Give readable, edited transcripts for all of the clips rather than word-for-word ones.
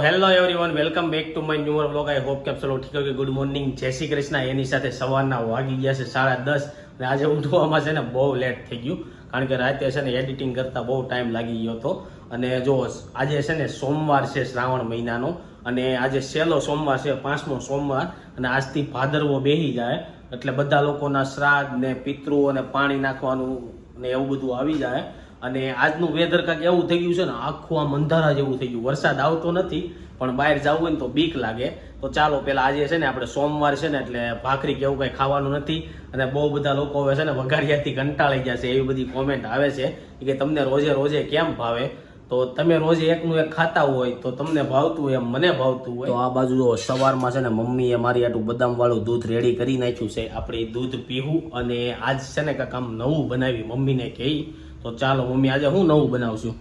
Hello everyone, welcome back to my new vlog. I hope કે આપ ચલો ઠીક કે ગુડ મોર્નિંગ, જય શ્રી કૃષ્ણ. એની સાથે સવારના વાગી ગયા છે 10:30 અને આજે ઉઠવામાં છે ને બહુ લેટ થઈ ગયું, કારણ કે રાતે છે ને એડિટિંગ કરતા બહુ ટાઈમ લાગી ગયો હતો. અને જો આજે છે ને સોમવાર છે, શ્રાવણ મહિનાનો, અને આજે છેલ્લો સોમવાર છે, 5મો સોમવાર, અને આજથી ભાદરવો બેસી જાય એટલે બધા લોકોના શ્રાદ્ધ ને પિતૃ અને પાણી નાખવાનું ને એવું બધું આવી જાય. અને આજનું વેધર કાંઈક એવું થઈ ગયું છે ને, આખું આમ અંધારા જેવું થઈ ગયું. વરસાદ આવતો નથી પણ બહાર જવું હોય ને તો બીક લાગે. તો ચાલો પેલા આજે છે ને આપણે સોમવાર છે ને એટલે ભાખરી કે એવું કંઈ ખાવાનું નથી. અને બહુ બધા લોકો હવે છે ને વઘારિયાથી કંટાળી ગયા છે, એવી બધી કોમેન્ટ આવે છે કે તમને રોજે રોજે કેમ ભાવે. તો તમે રોજે એકનું એક ખાતા હોય તો તમને ભાવતું હોય એમ મને ભાવતું હોય. તો આ બાજુ જો સવારમાં છે ને મમ્મીએ મારી આટલું બદામ વાળું દૂધ રેડી કરી નાખ્યું છે, આપણે દૂધ પીવું. અને આજ છે ને કાંઈક આમ નવું બનાવી મમ્મીને કહી. તો ચાલો મમ્મી, આજે હું નવું બનાવશું?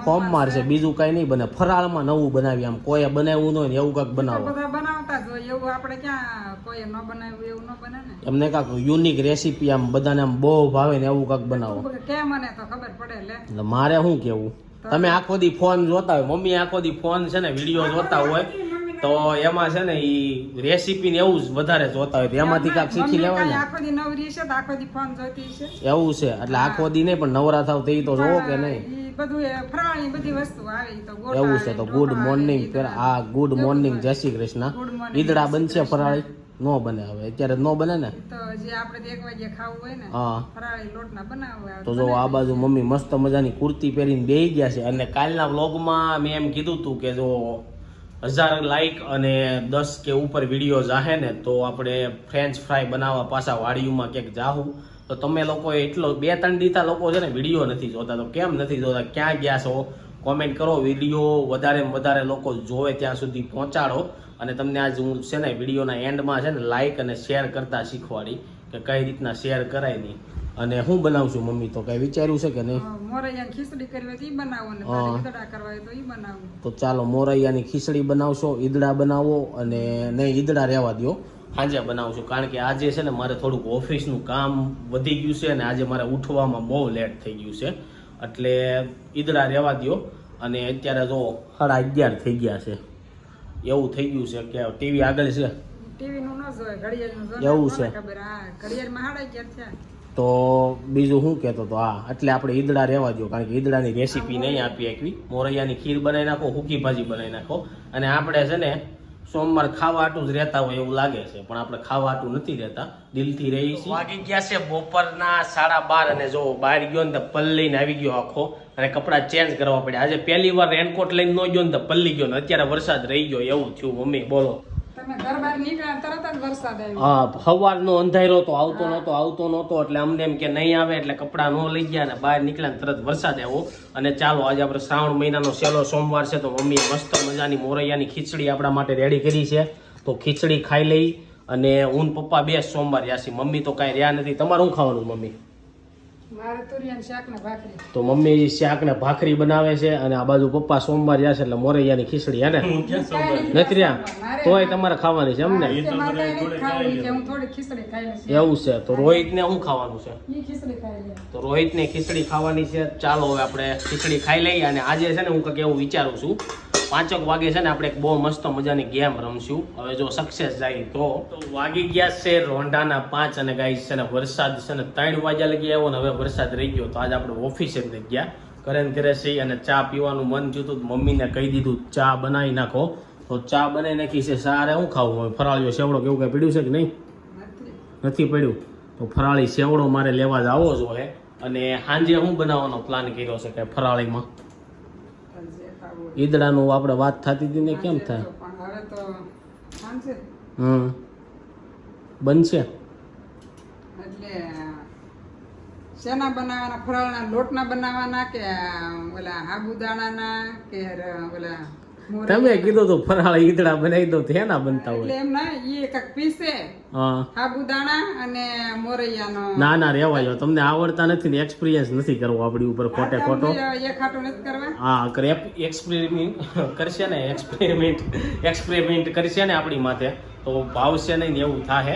સોમવાર છે, બીજું કઈ નહીં બને. ફરાળમાં નવું બનાવી, આમ કોઈ બનાવ્યું ન હોય ને એવું કાંઈક બનાવો. એમને કાંઈક યુનિક રેસીપી આમ બધાને આમ બહુ ભાવે ને એવું કાંઈક બનાવો. મારે શું કેવું, તમે આખો દી ફોન જોતા હોય, મમ્મી આખો દી ફોન છે ને વિડીયો જોતા હોય, તો એમાં છે ને ઈ રેસીપી ને એવું જ વધારે જોતા હોય, એમાંથી કાંઈક શીખી લેવાય. એવું છે એટલે આખો દી નહીં પણ નવરા થાવ તો ઈ તો જોવો કે નહીં. એવું છે તો ગુડ મોર્નિંગ. હા, ગુડ મોર્નિંગ, જય શ્રી કૃષ્ણ. ઈદડા બનશે ફરાળી? નો બને, હવે અત્યારે નો બને ને. હા, તો જો આ બાજુ મમ્મી મસ્ત મજાની કુર્તી પહેરીને બેસી ગયા છે. અને કાલના વ્લોગમાં મેં એમ કીધું હતું કે જો 1000 લાઈક અને 10 કે ઉપર વિડીયો જાહે ને તો આપણે ફ્રેન્ચ ફ્રાય બનાવવા પાછા વાડીઓમાં ક્યાંક જાહું. તો તમે લોકોએ એટલો 2-3 દીથા લોકો છે ને વિડીયો નથી જોતા, તો કેમ નથી જોતા, ક્યાં ગયા છો? કોમેન્ટ કરો, વિડીયો વધારે લોકો જોવે ત્યાં સુધી પહોંચાડો. અને તમને આજ હું છે ને વિડીયોના એન્ડમાં છે ને લાઈક અને શેર કરતા શીખવાડી કે કઈ રીતના શેર કરાય નહીં. અને હું બનાવશું મમ્મી, તો કઈ વિચાર્યું છે કે નહીં? તો ચાલો મોરૈયાની ખીચડી બનાવશો, ઈદડા બનાવો. અને નહીં, ઈદડા રહેવા દો, સાંજે બનાવશું, કારણ કે આજે છે ને મારે થોડુંક ઓફિસનું કામ વધી ગયું છે અને આજે મારે ઉઠવામાં બહુ લેટ થઈ ગયું છે, એટલે ઈદડા રહેવા દો. અને અત્યારે જો 11:30 થઈ ગયા છે, એવું થઈ ગયું છે કે ટીવી આગળ છે, એવું છે. તો બીજું શું કહેતો તો, હા એટલે આપણે ઈદડા રહેવા દો, કારણ કે ઈદડાની રેસીપી નહીં આપી એકવી. મોરૈયાની ખીર બનાવી નાખો, હુકી ભાજી બનાવી નાખો. અને આપણે છે ને સોમવાર ખાવા આટું જ રહેતા હોય એવું લાગે છે, પણ આપણે ખાવા આટું નથી રહેતા, દિલથી રહી છીએ. વાગી ગયા છે બપોરના 12:30 અને જો બહાર ગયો ને તો પલ્લીને આવી ગયો આખો, અને કપડાં ચેન્જ કરવા પડ્યા. આજે પહેલી વાર રેનકોટ લઈને ન ગયો ને તો પલ્લી ગયો ને અત્યારે વરસાદ રહી ગયો, એવું થયું. મમ્મી બોલો. હા, સવારનો અંધારો તો આવતો નહોતો એટલે અમને એમ કે નહીં આવે એટલે કપડાં ન લઈ ગયા ને બહાર નીકળ્યા તરત વરસાદ આવ્યો. અને ચાલો આજે આપણે શ્રાવણ મહિનાનો છેલ્લો સોમવાર છે, તો મમ્મીએ મસ્ત મજાની મોરૈયાની ખીચડી આપણા માટે રેડી કરી છે. તો ખીચડી ખાઈ લઈ. અને હું પપ્પા 2 સોમવાર રહ્યા છીએ, મમ્મી તો કાંઈ રહ્યા નથી. તમારે શું ખાવાનું મમ્મી? તો મમ્મી શાક ને ભાખરી બનાવે છે. અને આ બાજુ પપ્પા સોમવાર રહ્યા છે એટલે મોરૈયાની ખીચડી. હે ને નથી રહ્યા તોય તમારે ખાવાની છે એમને? એવું છે. તો રોહિત ને શું ખાવાનું છે? તો રોહિત ને ખીચડી ખાવાની છે. ચાલો હવે આપણે ખીચડી ખાઈ લઈએ. અને આજે છે ને હું કંઈક એવું વિચારું છું, 5 વાગે છે ને આપણે એક બહુ મસ્ત મજાની ગેમ રમશું. હવે જો સક્સેસ જાય તો વાગી ગયા છે રોંઢાના 5. અને ગાઈસ છે ને વરસાદ છે ને 3 વાગ્યા લગી આવ્યો ને હવે વરસાદ રહી ગયો. તો આજે આપણે ઓફિસે જ ગયા, ઘરે સહી. અને ચા પીવાનું મન થયું હતું, મમ્મીને કહી દીધું ચા બનાવી નાખો. તો ચા બનાવી નાખી છે. સારે શું ખાવું? ફરાળીઓ સેવડો કેવું કઈ પડ્યું છે કે નહીં? નથી પડ્યું. તો ફરાળી સેવડો મારે લેવા જ આવો જોઈએ. અને સાંજે શું બનાવવાનો પ્લાન કર્યો છે કે ફરાળીમાં? ઈદડાનું આપણે વાત થતી હતી ને, કેમ થાય? બનશે શેના બનાવવાના? ફરાળના લોટના બનાવવાના કે ઓલા સાબુદાણાના કે ઓલા? તમે કીધું તો ફરાળી ઈદડા બનાવી દો તો એના બનતા હોય. એમ ના, એ કઈક પીસે સાબુદાણા અને મોરૈયાનો. ના ના રેવાયો, તમને આવડતા નથી ને એક્સપિરિયન્સ નથી કરવો આપણી ઉપર ખોટે ખોટો. એક ખાટું નથી કરવા. હા, એક્સપેરિમેન્ટ કરશે ને, એક્સપેરિમેન્ટ કરશે ને આપણી માથે તો ભાવશે નહીં ને એવું થાહે.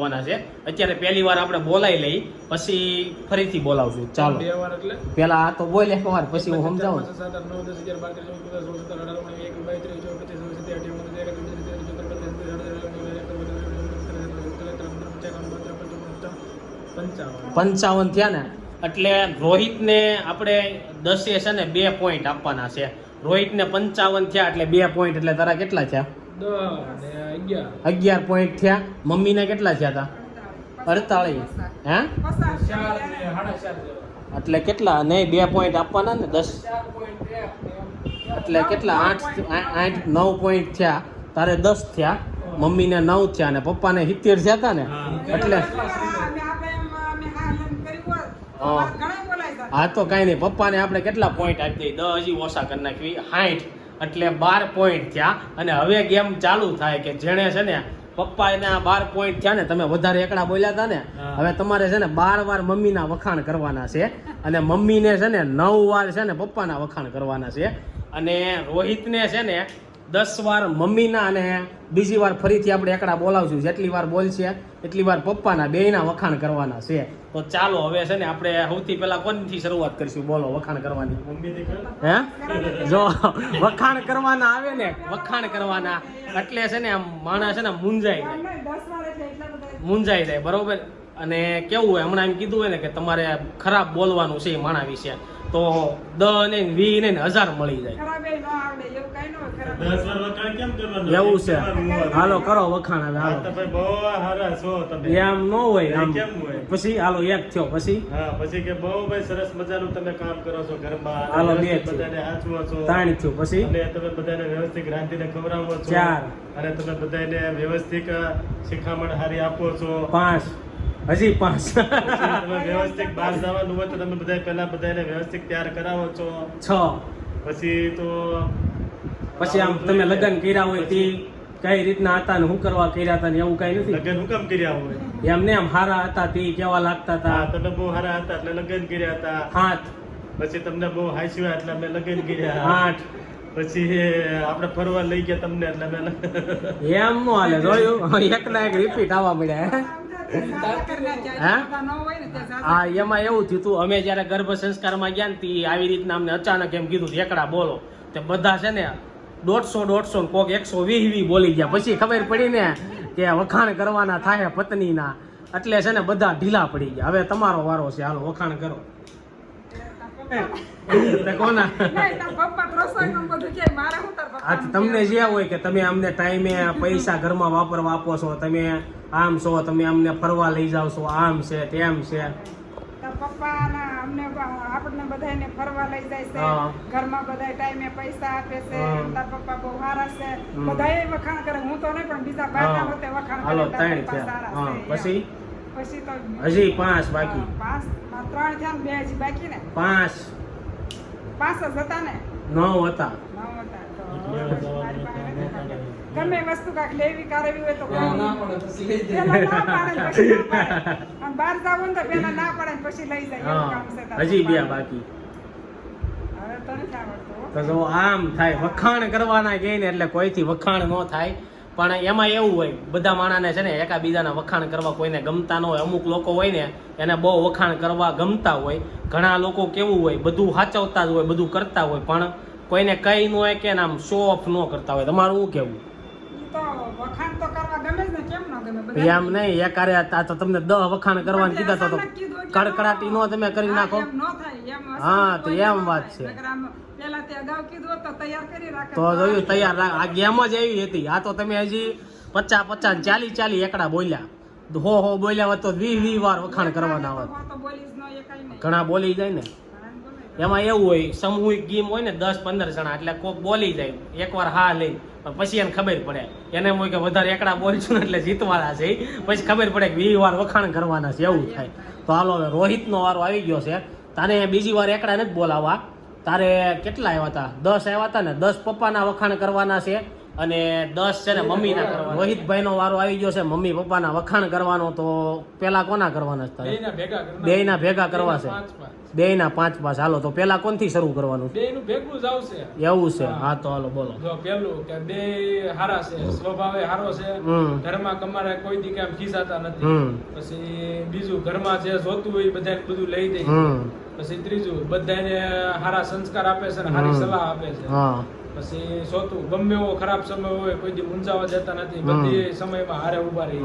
કરવાના છે. અત્યારે પહેલી વાર આપણે બોલાઈ લઈ, પછી ફરીથી બોલાવશું. ચાલો 2 વાર એટલે પેલા આ તો બોલ એક વાર, પછી હું સમજાવું. 5 7 8 9 10 11 12 13 14 15 પંચાવન થયા ને એટલે રોહિતને આપણે 10 છે ને 2 પોઈન્ટ આપવાના છે. રોહિતને 55 થયા એટલે 2 પોઈન્ટ, એટલે તારા કેટલા થયા? 11 પોઈન્ટ થયા. મમ્મીને કેટલા થયા હતા? 48. હે? એટલે કેટલા નહીં 2 પોઈન્ટ આપવાના ને 10 એટલે કેટલા 8 9 પોઈન્ટ થયા. તારે 10 થયા, મમ્મીને 9 થયા અને પપ્પાને 70 થયા હતા ને એટલે હા તો કઈ નહીં. પપ્પાને આપણે કેટલા પોઈન્ટ આપી દઈએ? 10 હજી ઓછા કરી નાખવી 60 એટલે 12 પોઈન્ટ થયા. અને હવે ગેમ ચાલુ થાય કે જેણે છે ને પપ્પા એના 12 પોઈન્ટ થયા ને તમે વધારે એકડા બોલ્યા હતા ને હવે તમારે છે ને 12 વાર મમ્મીના વખાણ કરવાના છે અને મમ્મીને છે ને 9 વાર છે ને પપ્પાના વખાણ કરવાના છે અને રોહિતને છે ને 10 વાર મમ્મીના અને બીજી વાર ફરીથી આપણે એકડા બોલાવશું. જેટલી વાર બોલશે એટલી વાર પપ્પાના બેયના વખાણ કરવાના છે. તો ચાલો હવે છે ને આપણે સૌથી પહેલા કોનથી શરૂઆત કરીશું? બોલો વખાણ કરવાની. હે જો વખાણ કરવાના આવે ને વખાણ કરવાના એટલે છે ને આમ માણસ છે ને મૂંઝાઈ જાય બરોબર. અને કેવું હોય હમણાં એમ કીધું હોય ને કે તમારે ખરાબ બોલવાનું છે એ માણા વિશે તો 10 ને 20 ને 1000 મળી જાય. એવું છે. હાલો કરો વખાણ હવે હાલો. એમ ન હોય આમ પછી હાલો એક થયો પછી પછી કે બહુ ભાઈ સરસ મજાનું તમે કામ કરો છો ઘરમાં. હાલો 2 બધાને હાચવો છો. 3 થયો પછી અને તમે બધાને વ્યવસ્થિત રાંધીને ખવડાવો છો. 4 અને તમે બધાને વ્યવસ્થિત શિખામણ હારી આપો છો. 5 હજી 5 તમે વ્યવસ્થિત બહાર જવાનું હોય તો તમે બધા પહેલા બધાને વ્યવસ્થિત તૈયાર કરાવો છો. 6 પછી આમ તમે લગ્ન કર્યા હોય તે કઈ રીતના હતા ને શું કરવા કર્યા હતા ને એવું કઈ નથી. લગ્ન હું કામ કર્યા હોય એમને આમ હારા હતા તે કેવા લાગતા હતા? તમે બહુ હારા હતા એટલે લગ્ન કર્યા હતા. 7 પછી તમને બહુ હાસ્યું એટલે અમે લગ્ન કર્યા. 8 પછી આપણે ફરવા લઈ ગયા તમને એટલે અમે એમ નો હાલે. જોયું એકના એક રિપીટ આવવા મળ્યા. હા એમાં એવું થયું હતું અમે જયારે ગર્ભ સંસ્કારમાં ગયા ને આવી રીતના અમને અચાનક એમ કીધું એકડા બોલો તે બધા છે ને 150 કોક 120 બોલી ગયા. પછી ખબર પડી ને કે વખાણ કરવાના થાય પત્નીના એટલે છે ને બધા ઢીલા પડી ગયા. હવે તમારો વારો છે, હાલો વખાણ કરો. કોના તમને જે હોય કે તમે અમને ટાઈમે પૈસા ઘરમાં વાપરવા આપો છો, તમે આમ છો, તમે અમને ફરવા લઈ જાવ છો, આમ છે તેમ છે. આપણને બધાને ફરવા લઈ જાય છે, ઘરમાં બધા ટાઈમે પૈસા આપે છે. તાર પપ્પા બહુ સારા છે, બધાએ વખાણ કરે. હું તો નહીં પણ બીજા બહારના હોતે વખાણ કરે. પછી તો હજી 5 બાકી. 3 થયા ને 2 હજી બાકી ને. 5 જ હતા ને. 9 હતા. ગમે વસ્તુ કાંઈક લેવી કારવી હોય તો બહાર જવું ને તો પેલા ના પડે પછી લઈ જાય. હજી 2 બાકી. હવે તો નથી આવડતું. તો જો આમ થાય વખાણ કરવાના કહે ને એટલે કોઈથી વખાણ ન થાય. પણ એમાં એવું હોય બધા માણસને છે ને એકાબીજાના વખાણ કરવા કોઈને ગમતા ન હોય. અમુક લોકો હોય ને એને બહુ વખાણ કરવા ગમતા હોય. ઘણા લોકો કેવું હોય બધું સાચવતા જ હોય, બધું કરતા હોય પણ કોઈને કઈ ન હોય કે આમ શો ઓફ ન કરતા હોય. તમારું શું કેવું? વખાણ તો કરવા ગમે જ ને, કેમ ન ગમે? એમ નહીં એકારે તો તમને 10 વખાણ કરવાનું કીધા તો કડકડાટી નો તમે કરી નાખો. હા તો એમ વાત છે. તો જોયું તૈયાર રાખ. આ ગેમ જ એવી હતી. આ તો તમે હજી 50 40 એકડા બોલ્યા. હો બોલ્યા હોત તો 20 વાર વખાણ કરવાના હોત. ઘણા બોલી જાય ને. એમાં એવું હોય સામૂહિક ગેમ હોય ને 10-15 જણા એટલે કોક બોલી જાય એકવાર હા લઈ પછી એને ખબર પડે એને એમ હોય કે વધારે એકડા બોલશું એટલે જીતવાના છે. પછી ખબર પડે કે 20 વાર વખાણ કરવાના છે એવું થાય. તો હાલો હવે રોહિતનો વારો આવી ગયો છે. તારે બીજી વાર એકડા નથી બોલાવવા. તારે કેટલા આવ્યા હતા? 10 આવ્યા હતા ને. 10 પપ્પાના વખાણ કરવાના છે અને 10 છે ને મમ્મીના કરવાના. રોહિતભાઈનો વારો આવી ગયો છે મમ્મી પપ્પાના વખાણ કરવાનો. તો પેલા કોના કરવાના છે? બેયના ભેગા કરવા છે. બેયના 5-5. હાલો તો પેલા કોનથી શરૂ કરવાનું? બેયનું ભેગું જ આવશે. એવું છે. હા તો હાલો બોલો. જો પેલું કે બે હારા છે, સ્વભાવે હારો છે, ઘરમાં કમારે કોઈ દી કામ ખીસાતા નથી. પછી બીજું ઘરમાં જે જોતું હોય બધાને બધું લઈ દે. પછી ત્રીજું બધાને હારા સંસ્કાર આપે છે ને હારી સલાહ આપે છે. પછી ચોથું ગમે એવો ખરાબ સમય હોય કોઈ દી મૂંઝાવા દેતા નથી, બધી સમયમાં હારે ઉભા રહી.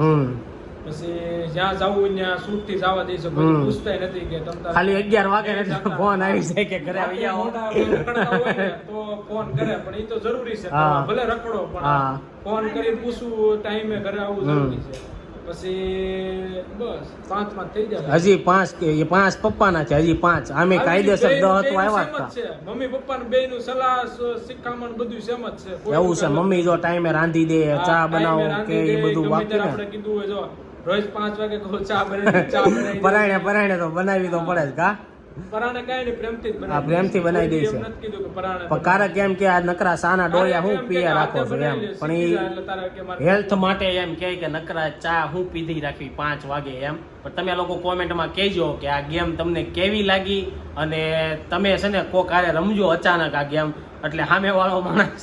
પછી જ્યાં જવું હોય ત્યાં શૂટ થી જવા દઈશું, કોઈ પૂછતાય નથી કે તમ તારે ખાલી 11 વાગે એટલે ફોન આવી જાય કે ઘરે આવી જાઓ. મોટા રખડતા હોય ને તો ફોન કરે, પણ એ તો જરૂરી છે. હા. ભલે રખડો હા. પણ ફોન કરીને પૂછવું ટાઈમે ઘરે આવવું જરૂરી છે. પછી બસ 5 માં થઈ જાય. હજી 5 પપ્પાના છે, હજી 5 આમે કાયદેસર 10 તો આવ્યા જ હતા. છે મમ્મી પપ્પા ને બેયનું સલાહ શિખામણ બધું સેમ જ છે. કોઈ એવું છે, મમ્મી જો ટાઈમે રાંધી દે, હા, ચા ટાઈમે બનાવો રાંધી કે એ દે, બધું ગમે બાકી ત્યારે ને આપણે કીધું હોય, જો રોજ 5 વાગે કહો ચા બનાવી પરાણે તો બનાવી તો પડે જ કા. પરાણે કાંઈ નહીં, પ્રેમથી જ હા, પ્રેમથી બનાવી દે છે. એમ નથી કીધું કે પરાણે પણ કારક એમ કે આ નકરા સાના ડોયા હું પીયા રાખો છો એમ, પણ એ હેલ્થ માટે એમ કહે કે નકરા ચા હું પીધી રાખવી 5 વાગે એમ. પણ તમે લોકો કોમેન્ટમાં કહેજો કે આ ગેમ તમને કેવી લાગી, અને તમે છે ને કોક આરે રમજો અચાનક આ ગેમ, એટલે સામે વાળો માણસ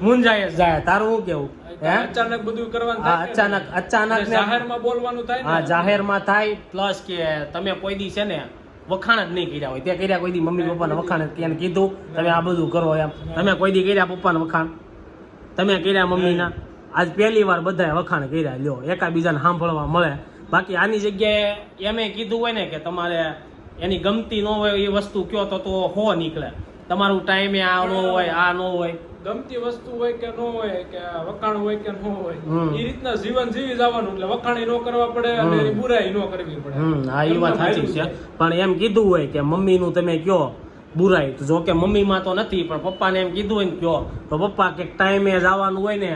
મુંજાય જ જાય. તારું શું કેવું? હે, અચાનક બધું કરવાનું હા, થાય ને. અચાનક અને ને જાહેરમાં બોલવાનું થાય ને. હા, જાહેરમાં થાય, પ્લસ કે તમે કોઈ દી છે ને વખાણ જ નહીં કર્યા હોય, તે કર્યા કોઈ દી મમ્મી પપ્પાને વખાણ તેને કીધું તમે આ બધું કરો એમ, તમે કોઈ દી કર્યા પપ્પાને વખાણ, તમે કર્યા મમ્મીના, આજ પહેલી વાર બધાએ વખાણ કર્યા, લ્યો એકાબીજાને સાંભળવા મળે. બાકી આની જગ્યાએ એમે કીધું હોય ને કે તમારે એની ગમતી ન હોય એ વસ્તુ કયો તો હો નીકળે. તમારું ટાઈમે આ ન હોય, આ ન હોય, ગમતી વસ્તુ હોય કે ન હોય, કે વખાણ હોય કે ન હોય, એ રીતના જીવન જીવી જવાનું. એટલે વખાણ ન કરવા પડે અને એની બુરાઈ ન કરવી પડે. હા, એ વાત સાચી છે. પણ એમ કીધું હોય કે મમ્મીનું તમે કયો બુરાઈ, તો જો કે મમ્મીમાં તો નથી, પણ પપ્પાને એમ કીધું હોય ને કયો તો પપ્પા કે ટાઈમે જવાનું હોય ને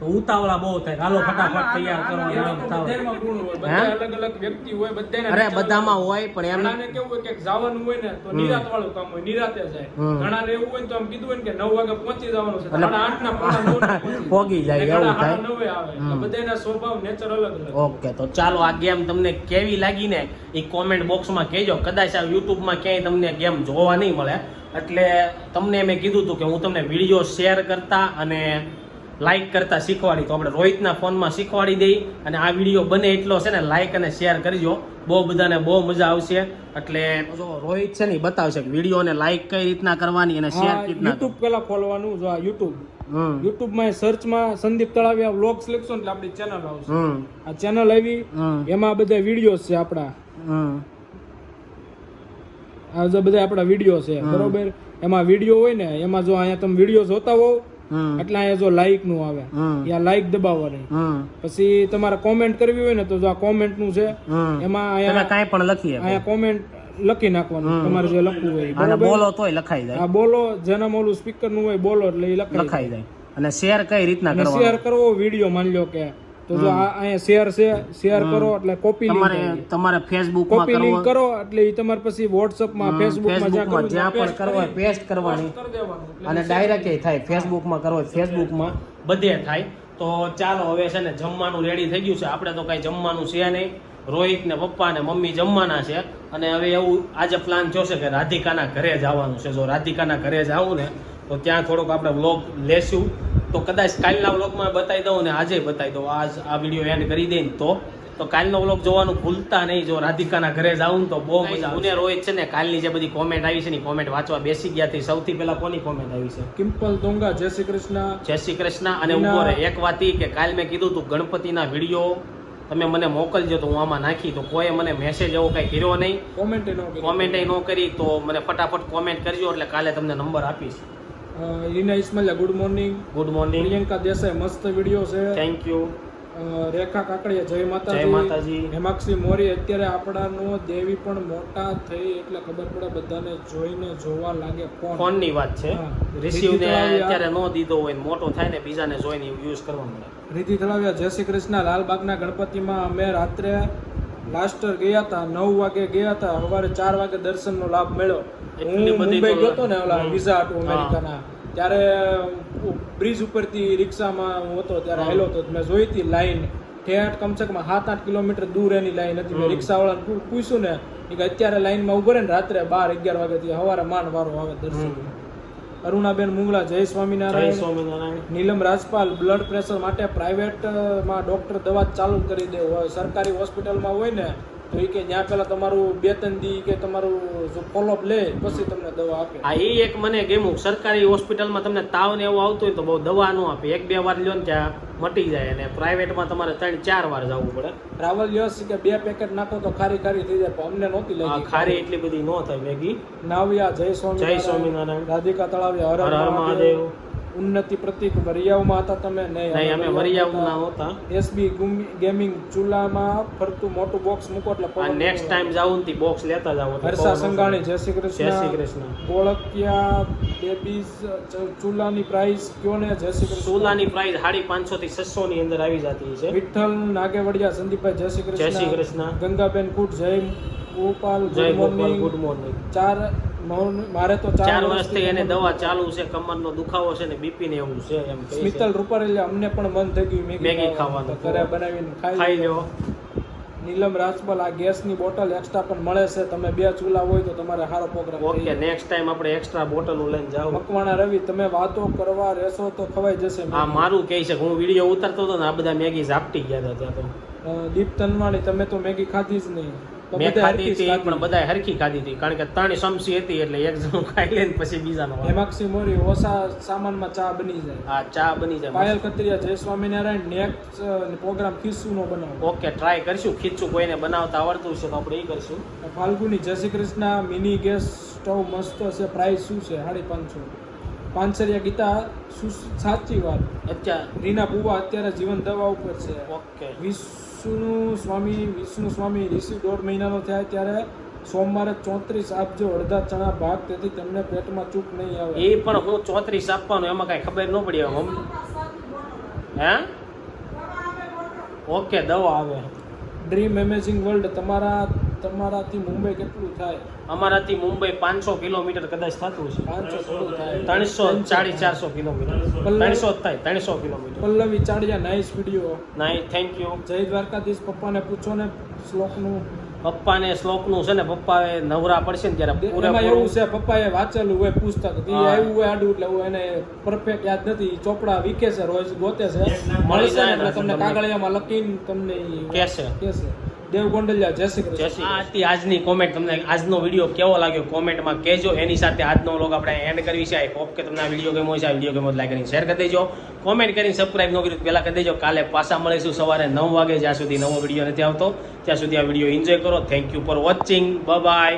તો ઉતાવળા બહુ થાય, હાલો ફટાફટ તૈયાર કરો. બધામાં ગુણ હોય, બધા અલગ અલગ વ્યક્તિ હોય, બધાના અરે બધામાં હોય, પણ એમ ઘણાને કેવું હોય કે જવાનું હોય ને તો નિરાત વાળું કામ હોય, નિરાતે જાય. ઘણાને એવું હોય ને તો આમ કીધું હોય ને કે 9 વાગે પહોંચી જવાનું છે, 8:30 ના પોણા 9 પોગી જાય, એવું થાય. 9 આવે. એટલે બધાના સ્વભાવ નેચર અલગ અલગ. ઓકે, તો ચાલો આ ગેમ તમને કેવી લાગી ને એ કોમેન્ટ બોક્સમાં કહેજો. કદાચ આ યુટ્યુબમાં ક્યાંય તમને ગેમ જોવા નહીં મળે, એટલે તમને મેં કીધું હતું કે હું તમને વિડીયો શેર કરતા અને લાઈક કરતા શીખવાડી, તો આપણે રોહિતના ફોનમાં શીખવાડી દઈ. અને આ વિડીયો બને એટલો છે ને લાઈક અને શેર કરજો, બહુ બધાને બહુ મજા આવશે. એટલે જો રોહિત છે ને ઈ બતાવશે કે વિડીયોને લાઈક કઈ રીતના કરવાની અને શેર કઈ રીતના. યુટ્યુબ પેલા ખોલવાનું. જો આ યુટ્યુબ, હમ યુટ્યુબમાં સર્ચમાં સંદીપ તળાવિયા વ્લોગ્સ લખશો એટલે આપણી ચેનલ આવશે. આ ચેનલ આવી, એમાં બધા વિડીયોઝ છે આપણા. આ જો બધા આપણા વિડીયો છે, બરોબર. એમાં વિડીયો હોય ને, એમાં જો અહીંયા તમે વિડીયો જોતા હોવ એટલે અહીંયા જો લાઈક નું આવે, ત્યાં લાઈક દબાવવાની. પછી તમારે કોમેન્ટ કરવી હોય ને તો જો આ કોમેન્ટ નું છે, એમાં અહીંયા કાંઈ પણ લખીએ, અહીંયા કોમેન્ટ લખી નાખવાનું તમારે જે લખવું હોય. અને બોલો તોય લખાઈ જાય. આ બોલો, જેના ઓલું સ્પીકર નું હોય બોલો એટલે એ લખાઈ જાય. અને શેર કઈ રીતના કરવાનો? શેર કરવો વિડીયો, માની લો કે તો જો આ અહીંયા શેર છે, શેર કરો એટલે કોપી તમારે ફેસબુક માં કોપી લિંક કરો એટલે ઈ તમારે પછી WhatsApp માં, Facebook માં જ્યાં પણ કરવો હોય પેસ્ટ કરવાની, અને ડાયરેક્ટ થાય. ફેસબુક માં કરવો હોય ફેસબુક માં, બધે થાય. તો ચાલો હવે છે ને જમવાનું રેડી થઈ ગયું છે. આપણે તો કઈ જમવાનું છે નહીં, રોહિત ને પપ્પા ને મમ્મી જમવાના છે. અને હવે એવું આજે પ્લાન થયો છે કે રાધિકાના ઘરે જવાનું છે. જો રાધિકાના ઘરે જાવું ને તો ત્યાં થોડોક આપણે વ્લોગ લેશું. તો કદાચ કાલના વ્લોગમાં બતાવી દઉં ને આજે બતાવી દઉં, આજ આ વિડીયો એન્ડ કરી દઈ ને તો કાલનો વ્લોગ જોવાનું ભૂલતા નહીં. જો રાધિકાના ઘરે જાઉં તો બહુ મજા. હું ને રોહિત છે ને કાલની જે બધી કોમેન્ટ આવી છે ને કોમેન્ટ વાંચવા બેસી ગયા હતી. સૌથી પહેલા કોની કોમેન્ટ આવી છે? કિમ્પલ દોંગા, જય શ્રી કૃષ્ણ. જય શ્રી કૃષ્ણ. અને ઉભો રહે, એક વાત ઈ કે કાલ મેં કીધું તું ગણપતિના વિડીયો તમે મને મોકલજો તો હું આમાં નાખી, તો કોઈ મને મેસેજ એવો કઈ કર્યો નહીં, કોમેન્ટ ન કરી. તો મને ફટાફટ કોમેન્ટ કરજો એટલે કાલે તમને નંબર આપીશ. Reena Ismailia, good morning. Good morning. Priyanka Desai, મસ્ત વિડીયો છે, થેન્ક યુ. રેખા કાકડિયા, જય માતાજી. જય માતાજી. હેમાક્ષી મોરી, અત્યારે આપણાનો દેવી પણ મોટા થઈ એટલે ખબર પડે બધાને જોઈને જોવા લાગે. ફોન ની વાત છે, રિસીવ ને અત્યારે નો દીધો હોય ને મોટો થાય ને બીજાને જોઈને યુઝ કરવા મળે. રીતિ તળાવિયા, જય શ્રી કૃષ્ણ. લાલબાગના ગણપતિમાં અમે રાત્રે લાસ્ટર ગયા હતા, 9 વાગે ગયા હતા, સવારે 4 વાગે દર્શનનો લાભ મળ્યો. હું મુંબઈ ગયો હતો ને ઓલા વિઝા ટુ અમેરિકાના, ત્યારે બ્રિજ ઉપરથી રિક્ષામાં હું હતો ત્યારે હેલો હતો. મેં જોઈ હતી લાઈન ઠેઠ કમસે કમ 7-8 કિલોમીટર દૂર એની લાઈન હતી. મેં રિક્ષાવાળાને પૂછ્યું ને કે અત્યારે લાઈનમાં ઉભો રહે ને રાત્રે 12-11 વાગ્યાથી સવારે માંડ વારો આવે દર્શન. અરુણાબેન મુંગલા, જય સ્વામિનારાયણ. નીલમ રાજપાલ, બ્લડ પ્રેશર માટે પ્રાઇવેટમાં ડોક્ટર દવા ચાલુ કરી દે. સરકારી હોસ્પિટલમાં હોય ને તો એ કે ત્યાં પેલા તમારું 2-3 દી કે તમારું જો ફોલોઅપ લે પછી તમને દવા આપે. આ એ એક મને ગમ્યું. સરકારી હોસ્પિટલમાં તમને તાવ ને એવું આવતું હોય તો બહુ દવા ન આપે, 1-2 વાર લ્યો ને ત્યાં મટી જાય, અને પ્રાઇવેટમાં તમારે 3-4 વાર જવું પડે. ટ્રાવેલ યસ કે 2 પેકેટ નાખો તો ખારી થઈ જાય, પણ અમને નહોતી આ લાગી. ખારી એટલી બધી ન થાય ભેગી. નાવ્યા જય જય સ્વામિનારાયણ. રાધિકા તળાવિયા હર હર મહાદેવ. ઉન્નતિ પ્રતિક વરિયાવમાં હતા તમે? નહીં, અમે વરિયાવના નહોતા. એસબી ગેમિંગ ચૂલામાં ફરતું મોટું બોક્સ મૂકો એટલે આ નેક્સ્ટ ટાઈમ જાવું ને બોક્સ લેતા જાવ. હર્ષા સંઘાણી જય શ્રી કૃષ્ણ. જય શ્રી કૃષ્ણ. ગોળકિયા બેબીઝ ચૂલાની પ્રાઇસ કયો ને? જય શ્રી કૃષ્ણ. ચૂલાની પ્રાઇસ 550 થી 600 ની અંદર આવી જતી છે. વિઠ્ઠલ નાગેવડિયા સંદીપભાઈ જય શ્રી જય શ્રી કૃષ્ણ. કૃષ્ણ. ગંગાબેન કુટ જય ગોપાલ જય good Gopal, morning. Good morning. મારે તો 4 વર્ષથી એને દવા ચાલુ છે, કમરનો દુખાવો છે ને બીપી ને એવું છે એમ કહે છે. સ્મિતલ રૂપારેલિયા અમને પણ મન થઈ ગયું મેગી ખાવાનું. તો ઘરે બનાવીને ખાઈ ખાઈ લ્યો. નીલમ રાજપલ આ ગેસની બોટલ એક્સ્ટ્રા પણ મળે છે, તમે 2 ચૂલા હોય તો તમારે સારો પ્રોગ્રામ. ઓકે, નેક્સ્ટ ટાઈમ આપણે એક્સ્ટ્રા બોટલો લઈને જાવ. મકવાણા રવિ તમે વાતો કરવા રહેશો તો ખવાઈ જશે. આ મારું કહે છે, હું વિડીયો ઉતારતો હતો ને આ બધા મેગી ઝાપટી ગયા હતા ત્યાં તો. દીપ તનવાણી તમે તો મેગી ખાધી જ નહીં. તો મેં બધાએ ખાધી હરખી જ હતી ખાધી. પણ બધાએ હરખી ખાધી હતી, કારણ કે 3 ચમચી હતી એટલે એક જણું ખાઈ લે ને પછી બીજાનો વારો. હેમાક્ષી મોરી ઓછા સામાનમાં ચા બની જાય. આ ચા બની જાય. પાયલ કતરિયા જય સ્વામિનારાયણ નેક્સ્ટ પ્રોગ્રામ ખીસુનો બનાવો. ઓકે, ટ્રાય કરશું. ખીચું કોઈને બનાવતા આવડતું છે તો આપણે એ કરશું. ફાલ્ગુની જય Shri Krishna. Mini gas stove મસ્ત છે, પ્રાઇસ શું છે? 550. પાંચરિયા ગીતા સાચી વાત. અત્યારે રીના બુવા અત્યારે જીવન દવા ઉપર છે. ઓકે. વિષ્ણુ સ્વામી રિસીવ 1.5 મહિનાનો થયા ત્યારે સોમવારે 34 આપજો, અડધા ચણા ભાગ, તેથી તમને પેટમાં ચૂક નહીં આવે. એ પણ હું 34 આપવાનું, એમાં કઈ ખબર ન પડી હવે મમ્મી. હે? ઓકે, દવા આવે. ડ્રીમ અમેઝિંગ વર્લ્ડ તમારાથી મુંબઈ કેટલું થાય? અમારાથી મુંબઈ 500 કિલોમીટર કદાચ થતું છે. 500 થોડું થાય. 340-400 કિલોમીટર. 300 જ થાય, 300 kilometre. Pallavi Chadiya nice video. નહીં, થેન્ક યુ. જય દ્વારકાધીશ. પપ્પાને પૂછો ને શ્લોકનું. પપ્પાને શ્લોકનું છે ને, પપ્પાએ નવરા પડશે ને ત્યારે એમાં પૂરેપૂરું એવું છે, પપ્પાએ વાંચેલું હોય પુસ્તક, ઈ હા. આવ્યું હોય આડું એટલે હું એને પરફેક્ટ યાદ નથી. ચોપડા વીકે છે, રોજ ગોતે છે, મળશે જાય ને ને એટલે તમને તમને કાગળિયામાં લખીને તમને ઈ કહેશે. કહેશે. દેવ ગોંડલિયા જય શ્રી જય કૃષ્ણ. શ્રી આ હતી આજની કોમેન્ટ. તમને આજનો વિડીયો કેવો લાગ્યો કોમેન્ટમાં કહેજો. એની સાથે આજનો વ્લોગ આપણે એન્ડ કરવી છે. આઈ હોપ કે તમને આ વિડીયો ગમ્યો છે. આ વિડીયો ગમ્યો લાઈક કરીને શેર કરી દેજો, કોમેન્ટ કરીને સબસ્ક્રાઇબ ન કર્યું પહેલા કરી દેજો. કાલે પાછા મળીશું સવારે 9 વાગે, જ્યાં સુધી નવો વિડીયો નથી આવતો ત્યાં સુધી આ વિડીયો એન્જોય કરો. Thank you for watching. Bye bye.